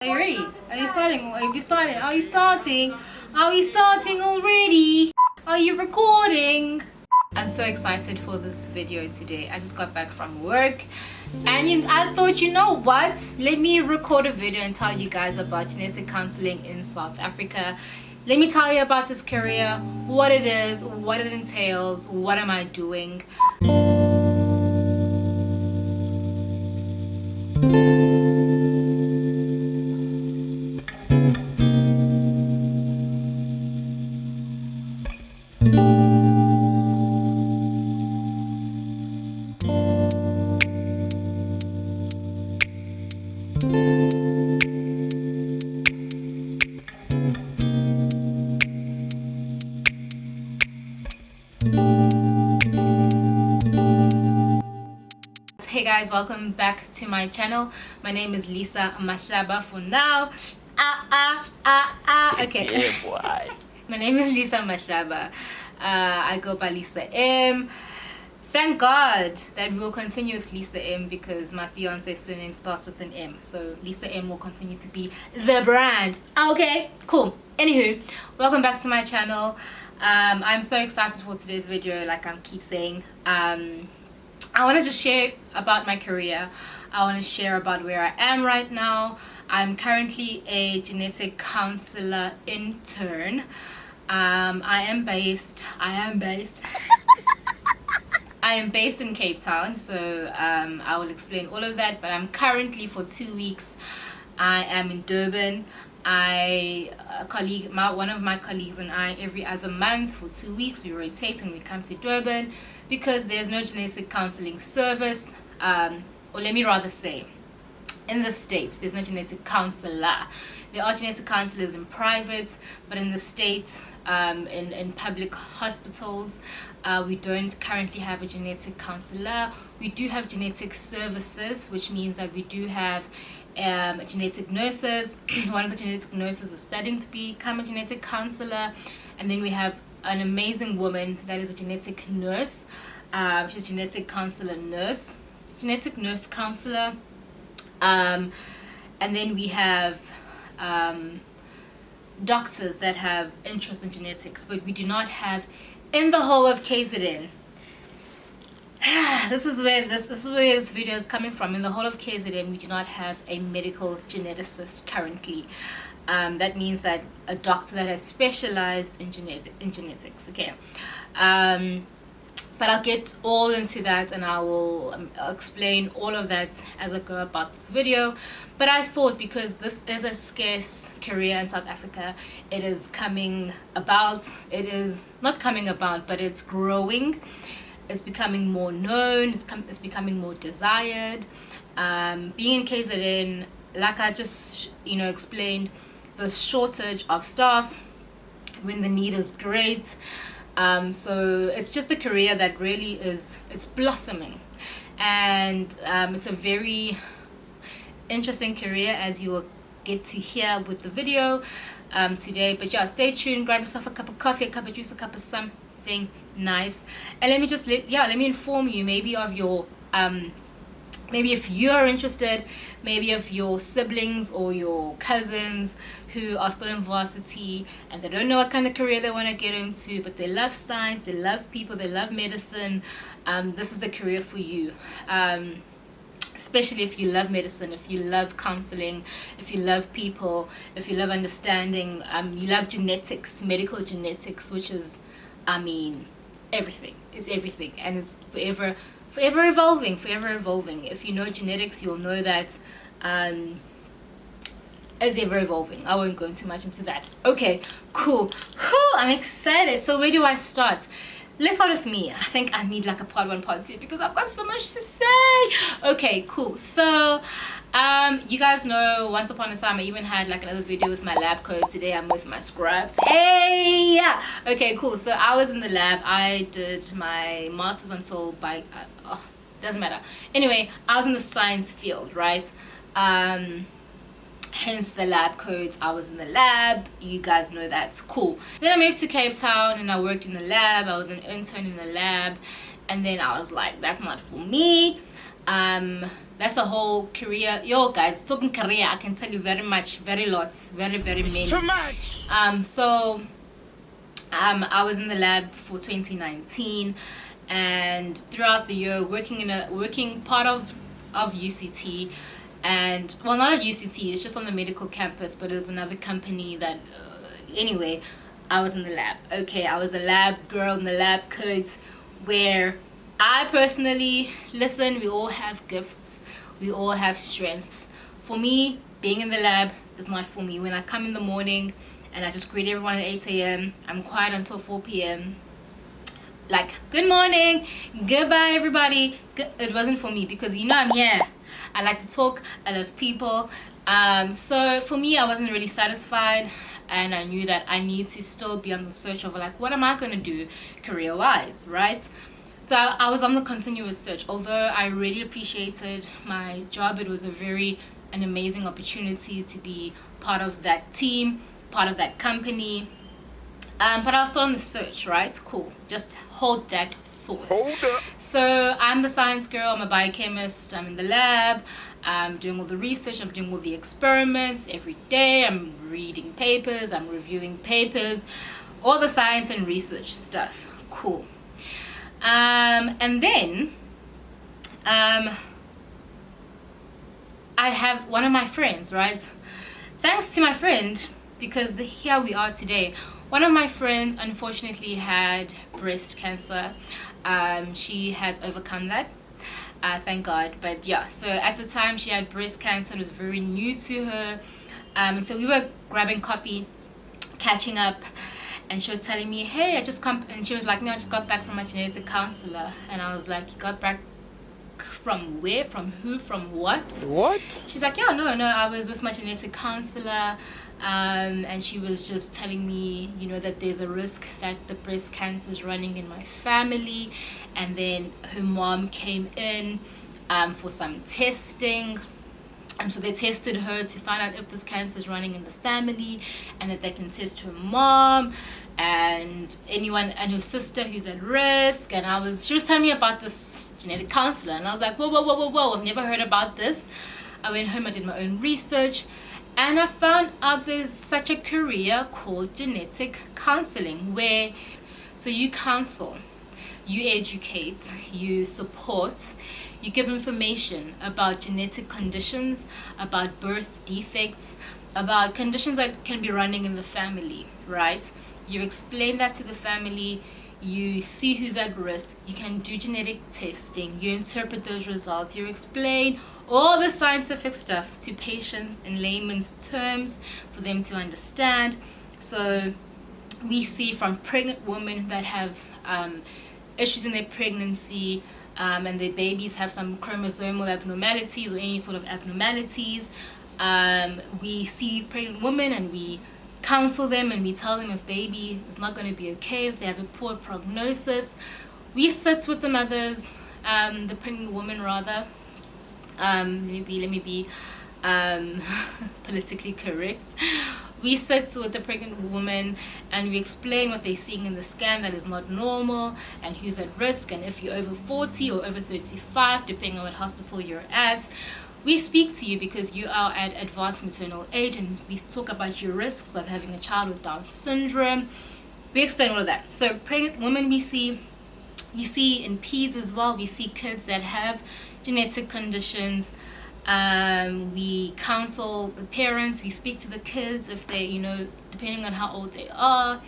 Are you ready? Are you starting? Are you starting? Are you starting? Are we starting already? Are you recording? I'm so excited for this video today. I just got back from work and I thought, you know what? Let me record a video and tell you guys about genetic counseling in South Africa. Let me tell you about this career, what it is, what it entails, what am I doing. Hey guys, welcome back to my channel. My name is Lisa Mahlaba for now. Okay. Yeah, boy. My name is Lisa Mahlaba. I go by Lisa M. Thank God that we will continue with Lisa M because my fiance's surname starts with an M. So Lisa M will continue to be the brand. Okay, cool. Anywho, welcome back to my channel. I'm so excited for today's video, like I keep saying. I want to just share about my career. I want to share about where I am right now. I'm currently a genetic counselor intern. I am based in Cape Town, so I will explain all of that, but I'm currently for 2 weeks I am in Durban. One of my colleagues and I, every other month for 2 weeks we rotate and we come to Durban because there's no genetic counseling service, or let me rather say, in the States there's no genetic counselor. There are genetic counselors in private, but in the States, in public hospitals, we don't currently have a genetic counselor. We do have genetic services, which means that we do have genetic nurses. One of the genetic nurses is studying to become a genetic counselor, and then we have an amazing woman that is a genetic nurse. She's a genetic counselor nurse, genetic nurse counselor, and then we have doctors that have interest in genetics, but we do not have in the whole of KZN. This is where this video is coming from. In the whole of KZN, we do not have a medical geneticist currently. That means that a doctor that has specialized in genetics. Okay, but I'll get all into that and I'll explain all of that as I go about this video. But I thought, because this is a scarce career in South Africa, it is coming about. It is not coming about, but it's growing. It's becoming more known. It's becoming more desired. Being in KZN, like I just explained, the shortage of staff when the need is great. So it's just a career that really it's blossoming, and it's a very interesting career, as you will get to hear with the video today. But yeah, stay tuned, grab yourself a cup of coffee, a cup of juice, a cup of something nice, and let me inform you maybe of your maybe if you are interested, maybe of your siblings or your cousins who are still in varsity and they don't know what kind of career they want to get into, but they love science, they love people, they love medicine. This is the career for you. Especially if you love medicine, if you love counseling, if you love people, if you love understanding, you love genetics, medical genetics, which is, everything. It's everything, and it's forever evolving. If you know genetics, you'll know that it's ever evolving. I won't go into much into that. Okay, cool. Whew, I'm excited. So where do I start? Let's start with me. I think I need like a part 1, part 2 because I've got so much to say. Okay, cool. So you guys know, once upon a time I even had like another video with my lab coat. Today I'm with my scrubs. Hey, yeah. Okay, cool. So I was in the lab. I did my master's until doesn't matter. Anyway, I was in the science field, right? Hence the lab coats. I was in the lab, you guys know that's cool. Then I moved to Cape Town and I worked in the lab. I was an intern in the lab, and then I was like, that's not for me. That's a whole career. Yo, guys, talking career, I can tell you very much, very lots, very many. Too much. I was in the lab for 2019, and throughout the year working part of UCT, and well, not at UCT, it's just on the medical campus, but it was another company that anyway, I was in the lab. Okay, I was a lab girl in the lab coat, where I personally, listen, we all have gifts, we all have strengths. For me, being in the lab is not for me. When I come in the morning and I just greet everyone at 8 a.m., I'm quiet until 4 p.m. Like, good morning, goodbye everybody. It wasn't for me, because I'm here. I like to talk, I love people. So for me, I wasn't really satisfied, and I knew that I need to still be on the search of like, what am I going to do career-wise, right? So I was on the continuous search. Although I really appreciated my job, it was an amazing opportunity to be part of that team, part of that company. But I was still on the search, right? Cool. Just hold that thought. Hold up. So I'm the science girl, I'm a biochemist, I'm in the lab, I'm doing all the research, I'm doing all the experiments every day, I'm reading papers, I'm reviewing papers, all the science and research stuff. Cool. And then I have one of my friends, right? Thanks to my friend, because here we are today. One of my friends unfortunately had breast cancer. She has overcome that, thank God. But yeah, so at the time she had breast cancer. It was very new to her. So we were grabbing coffee, catching up, and she was telling me, hey, and she was like, no, I just got back from my genetic counselor. And I was like, you got back from where? From who? From what? What? She's like, yeah, no, I was with my genetic counselor. And she was just telling me, that there's a risk that the breast cancer is running in my family. And then her mom came in for some testing. And so they tested her to find out if this cancer is running in the family, and that they can test her mom and anyone and her sister who's at risk. And she was telling me about this genetic counselor, and I was like, whoa, I've never heard about this. I went home, I did my own research, and I found out there's such a career called genetic counselling, where so you counsel, you educate, you support, you give information about genetic conditions, about birth defects, about conditions that can be running in the family, right? You explain that to the family, you see who's at risk, you can do genetic testing, you interpret those results, you explain all the scientific stuff to patients in layman's terms for them to understand. So we see from pregnant women that have issues in their pregnancy, and their babies have some chromosomal abnormalities or any sort of abnormalities. We see pregnant women and we counsel them, and we tell them if baby is not going to be okay, if they have a poor prognosis. We sit with the mothers, the pregnant woman rather. Let me be politically correct. We sit with the pregnant woman and we explain what they're seeing in the scan that is not normal, and who's at risk, and if you're over 40 or over 35, depending on what hospital you're at. We speak to you because you are at advanced maternal age, and we talk about your risks of having a child with Down syndrome. We explain all of that. So pregnant women we see in peds as well. We see kids that have genetic conditions. We counsel the parents, we speak to the kids if they, depending on how old they are.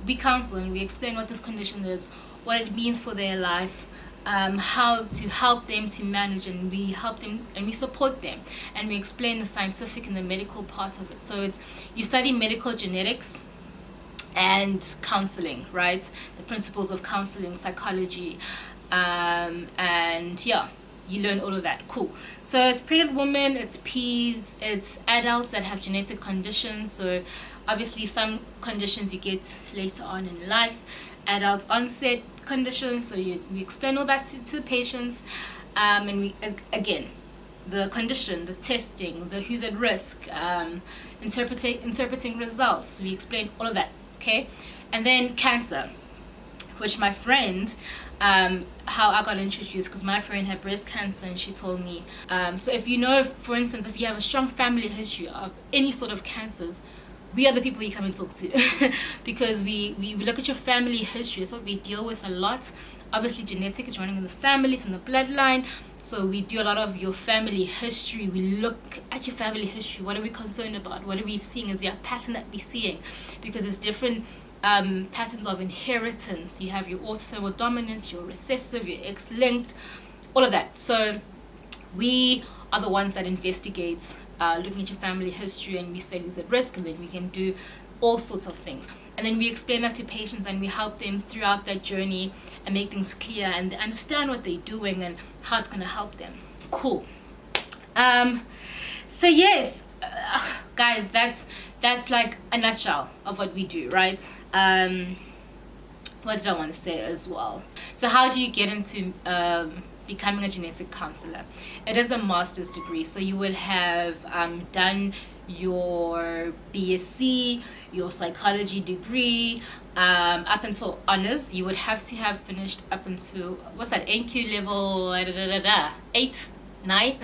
We counsel and we explain what this condition is, what it means for their life, how to help them to manage, and we help them and we support them, and we explain the scientific and the medical part of it. So you study medical genetics and counseling, right? The principles of counseling, psychology, and yeah, you learn all of that. Cool. So it's pregnant women, it's peds, it's adults that have genetic conditions. So obviously some conditions you get later on in life, adult onset conditions. So we explain all that to the patients, and we again, the condition, the testing, the who's at risk, interpreting results. We explain all of that. Okay, and then cancer. which my friend, how I got introduced, because my friend had breast cancer and she told me. So if you know, for instance, if you have a strong family history of any sort of cancers, we are the people you come and talk to because we look at your family history. That's what we deal with a lot. Obviously, genetic is running in the family, it's in the bloodline. So we do a lot of your family history. We look at your family history. What are we concerned about? What are we seeing? Is there a pattern that we're seeing? Because there's different patterns of inheritance. You have your autosomal dominance, your recessive, your X-linked, all of that. So we are the ones that investigate, looking at your family history, and we say who's at risk, and then we can do all sorts of things. And then we explain that to patients, and we help them throughout that journey and make things clear, and they understand what they're doing and how it's going to help them. Cool. So yes, guys, that's like a nutshell of what we do, right? What did I want to say as well? So how do you get into becoming a genetic counselor? It is a master's degree, so you would have done your BSc, your psychology degree, up until honors. You would have to have finished up until, what's that, NQ level 8, 9.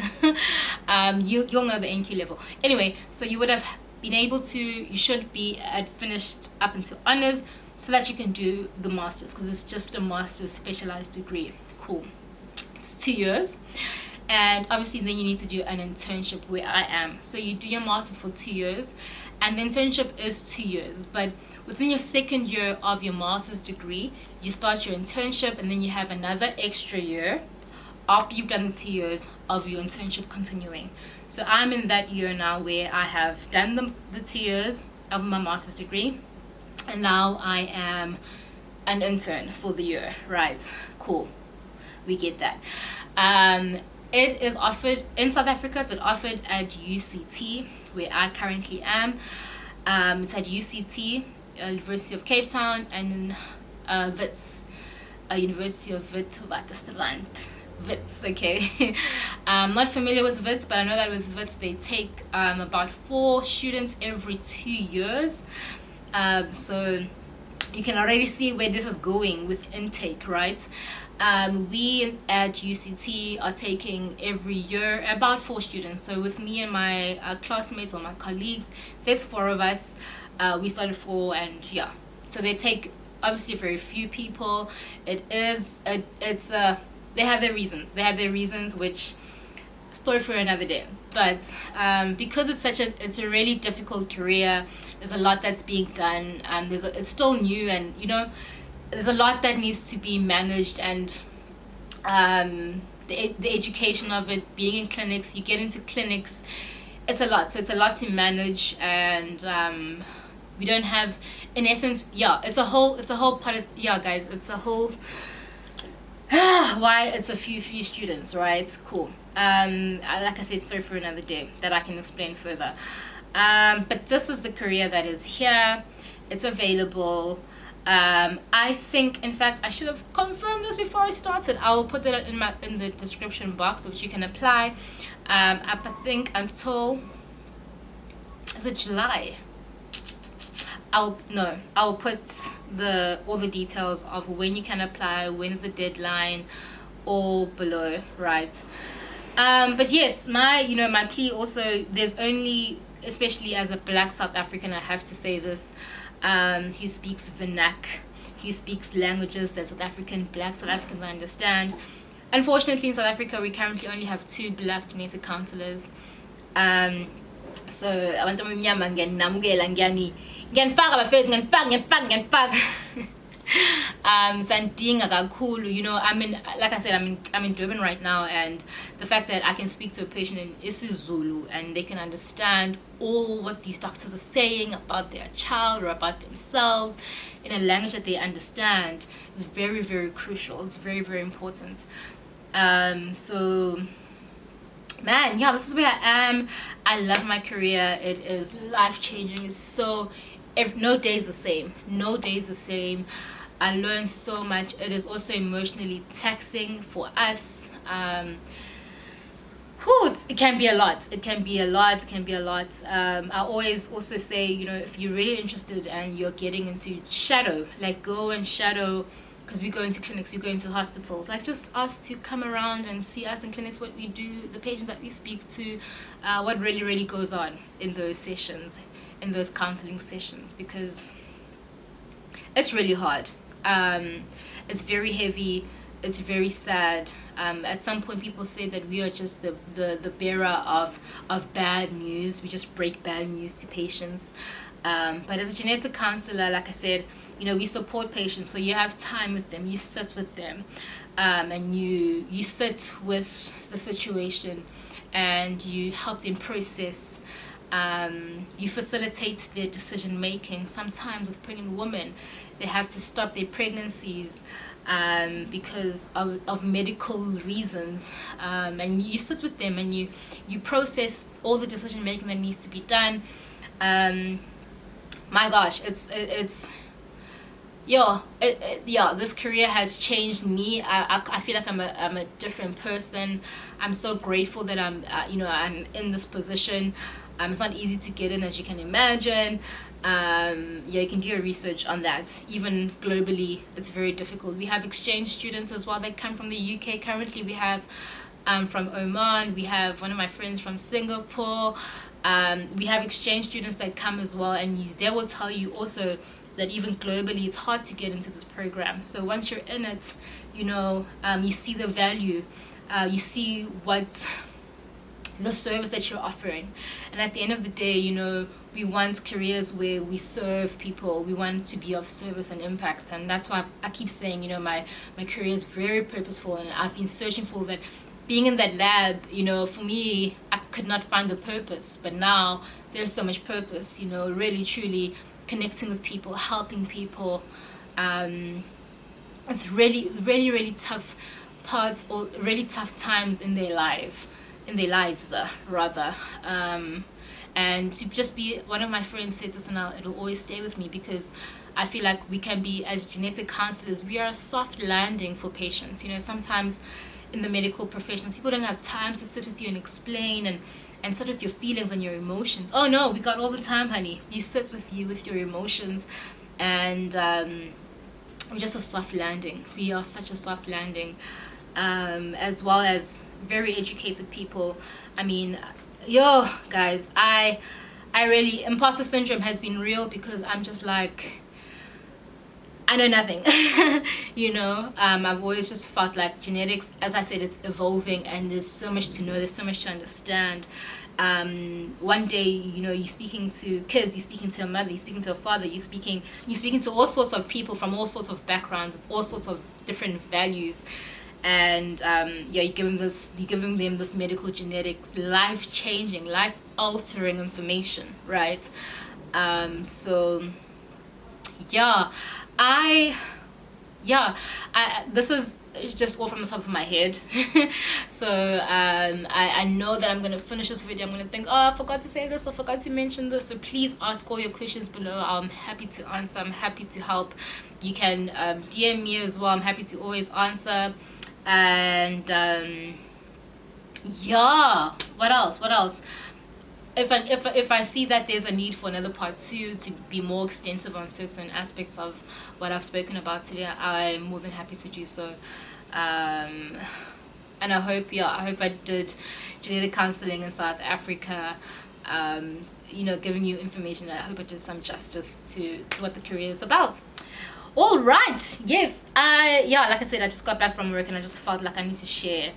You'll know the NQ level. Anyway, so you would have been able to, you should be at finished up until honors, so that you can do the masters, because it's just a master's specialized degree. Cool. It's 2 years. And obviously then you need to do an internship, where I am. So you do your master's for 2 years, and the internship is 2 years. But within your second year of your master's degree, you start your internship, and then you have another extra year after you've done the 2 years of your internship continuing. So I'm in that year now where I have done the 2 years of my master's degree, and now I am an intern for the year. Right, cool, we get that. It is offered in South Africa. It's offered at UCT, where I currently am. It's at UCT, University of Cape Town, and Wits, University of Witwatersrand. Wits, okay. I'm not familiar with Wits, but I know that with Wits they take about 4 students every 2 years. So you can already see where this is going with intake, right? We at UCT are taking every year about 4 students. So with me and my classmates or my colleagues, there's 4 of us. We started 4, and yeah. So they take obviously very few people. They have their reasons. They have their reasons, which story for another day. But because it's a really difficult career, there's a lot that's being done. It's still new, and there's a lot that needs to be managed, and the education of it, being in clinics, you get into clinics, it's a lot. So it's a lot to manage, and we don't have, in essence, it's a whole part of, guys, it's a whole why it's a few students, right? Cool. Like I said, sorry for another day that I can explain further. But this is the career that is here. It's available. I think, in fact, I should have confirmed this before I started. I will put that in the description box, which you can apply. I think until, is it July? I'll put all the details of when you can apply, when is the deadline, all below, right? But yes, my plea also, there's only, especially as a Black South African, I have to say this, who speaks vernac, who speaks languages that Black South Africans understand. Unfortunately, in South Africa, we currently only have 2 Black genetic counselors. So abantu abamnyama ngiyanamukela ngiyanifaka bafethu ngiyanifaka sandinga kakhulu. Like I said, I'm in Durban right now, and the fact that I can speak to a patient in isiZulu and they can understand all what these doctors are saying about their child or about themselves in a language that they understand is very, very crucial. It's very, very important. So man, this is where I am. I love my career. It is life-changing. It's so, no day is the same. No day is the same. I learned so much. It is also emotionally taxing for us. It can be a lot. I always also say, if you're really interested and you're getting into shadow, like go and shadow because we go into clinics, we go into hospitals, like just ask to come around and see us in clinics, what we do, the patients that we speak to, what really goes on in those sessions, in those counseling sessions, because it's really hard. It's very heavy. It's very sad. At some point, people say that we are just the bearer of bad news. We just break bad news to patients. But as a genetic counselor, like I said, we support patients. So you have time with them. You sit with them, and you sit with the situation, and you help them process. You facilitate their decision making. Sometimes with pregnant women, they have to stop their pregnancies because of medical reasons, and you sit with them and you process all the decision making that needs to be done. My gosh, this career has changed me. I feel like I'm a different person. I'm so grateful that I'm in this position. It's not easy to get in, as you can imagine. You can do your research on that. Even globally, it's very difficult. We have exchange students as well that come from the UK. Currently, we have from Oman. We have one of my friends from Singapore. We have exchange students that come as well, and they will tell you also that even globally, it's hard to get into this program. So once you're in it, you see the value. You see what the service that you're offering, and at the end of the day, we want careers where we serve people. We want to be of service and impact, and that's why I keep saying, my career is very purposeful, and I've been searching for that. Being in that lab, for me, I could not find the purpose, but now there's so much purpose. Really truly connecting with people, helping people. It's really tough parts, or really tough times in their lives rather. And to just be, one of my friends said this, and it'll always stay with me, because I feel like we can be, as genetic counselors, we are a soft landing for patients. Sometimes in the medical professions, people don't have time to sit with you and explain and sit with your feelings and your emotions. Oh no, we got all the time, honey. We sit with you with your emotions, and we're just a soft landing. We are such a soft landing, as well as very educated people. I mean, guys, I really, imposter syndrome has been real, because I'm just like, I know nothing. I've always just felt like genetics, as I said, it's evolving, and there's so much to know, there's so much to understand. One day, you're speaking to kids, you're speaking to a mother, you're speaking to a father, you're speaking to all sorts of people from all sorts of backgrounds, with all sorts of different values. And you're giving them this medical genetics, life-changing, life-altering information, right? This is just all from the top of my head. So I know that I'm going to finish this video, I'm going to think, I forgot to say this, I forgot to mention this. So please ask all your questions below. I'm happy to answer, I'm happy to help. You can DM me as well, I'm happy to always answer. And what else? If I see that there's a need for another part 2 to be more extensive on certain aspects of what I've spoken about today, I'm more than happy to do so. And I hope I did genetic counseling in South Africa, giving you information. I hope I did some justice to what the career is about. All right, yes, like I said, I just got back from work, and I just felt like I need to share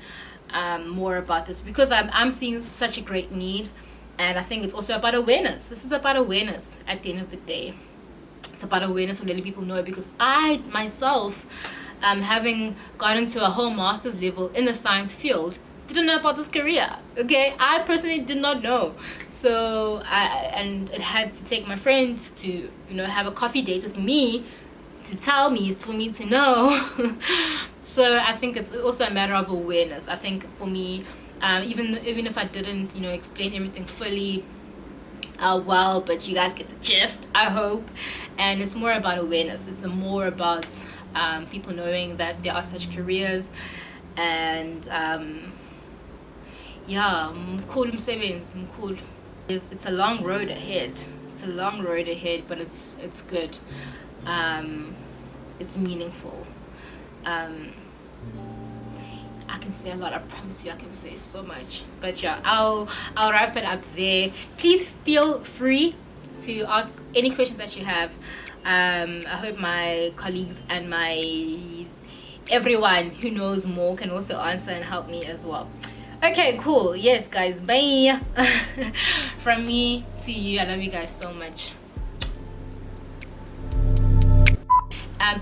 more about this, because I'm seeing such a great need. And I think it's also about awareness. This is about awareness at the end of the day. It's about awareness of letting people know, because I myself, having gotten to a whole master's level in the science field, didn't know about this career. Okay, I personally did not know. So and it had to take my friend to have a coffee date with me to tell me, it's for me to know. So I think it's also a matter of awareness. I think for me, even if I didn't explain everything fully well, but you guys get the gist, I hope. And it's more about awareness. It's more about people knowing that there are such careers. And cool. It's a long road ahead. But it's good. It's meaningful. I can say a lot. I promise you, I can say so much. But yeah, I'll wrap it up there. Please feel free to ask any questions that you have. I hope my colleagues and everyone who knows more can also answer and help me as well. Okay, cool. Yes, guys. Bye. From me to you. I love you guys so much.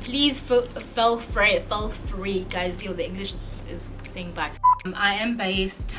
Please feel free, guys. Yo, the English is saying back. I am based